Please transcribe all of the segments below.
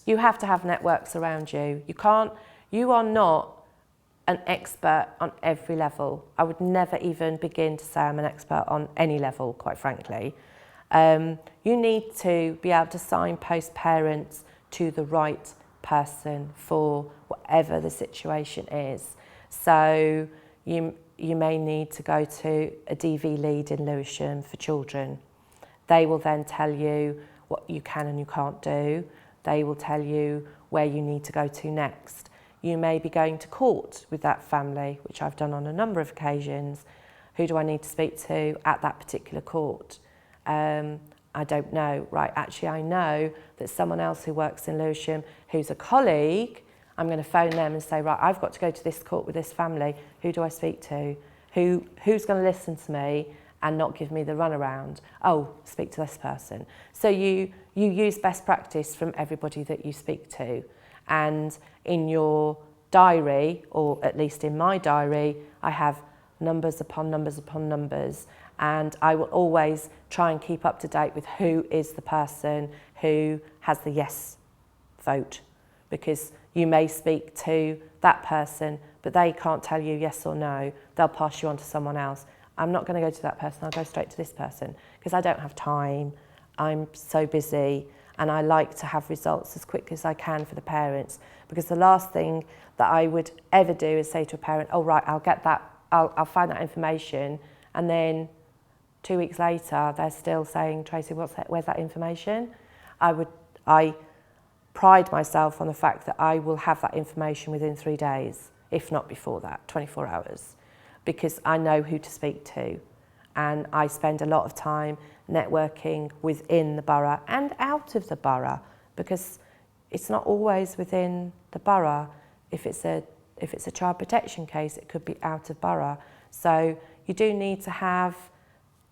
You have to have networks around you. You are not an expert on every level. I would never even begin to say I'm an expert on any level, quite frankly. You need to be able to signpost parents to the right person for whatever the situation is. So you may need to go to a DV lead in Lewisham for children. They will then tell you what you can and you can't do. They will tell you where you need to go to next. You may be going to court with that family, which I've done on a number of occasions. Who do I need to speak to at that particular court? I don't know. Right, actually I know that someone else who works in Lewisham, who's a colleague, I'm going to phone them and say, right, I've got to go to this court with this family. Who do I speak to? Who's going to listen to me and not give me the runaround? Oh, speak to this person. So you use best practice from everybody that you speak to. And in your diary, or at least in my diary, I have numbers upon numbers upon numbers. And I will always try and keep up to date with who is the person who has the yes vote. Because you may speak to that person, but they can't tell you yes or no. They'll pass you on to someone else. I'm not going to go to that person, I'll go straight to this person because I don't have time. I'm so busy and I like to have results as quick as I can for the parents, because the last thing that I would ever do is say to a parent, oh right, I'll get that, I'll find that information, and then 2 weeks later they're still saying, Tracy, where's that information? I pride myself on the fact that I will have that information within 3 days, if not before that, 24 hours, because I know who to speak to. And I spend a lot of time networking within the borough and out of the borough, because it's not always within the borough. If it's a child protection case, it could be out of borough. So you do need to have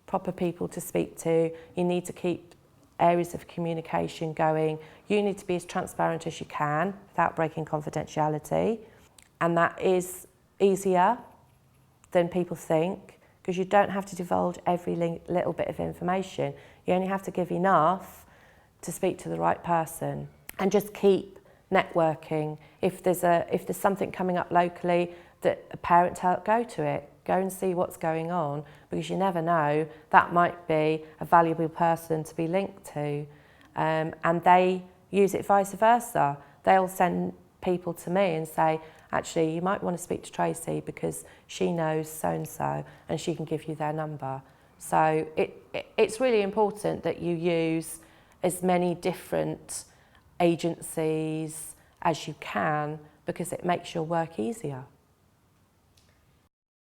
proper people to speak to. You need to keep areas of communication going. You need to be as transparent as you can without breaking confidentiality. And that is easier than people think, because you don't have to divulge every little bit of information. You only have to give enough to speak to the right person, and just keep networking. If there's something coming up locally that a parent go to it, go and see what's going on, because you never know, that might be a valuable person to be linked to. And they use it vice versa. They'll send people to me and say, actually, you might want to speak to Tracy because she knows so-and-so and she can give you their number. So it's really important that you use as many different agencies as you can, because it makes your work easier.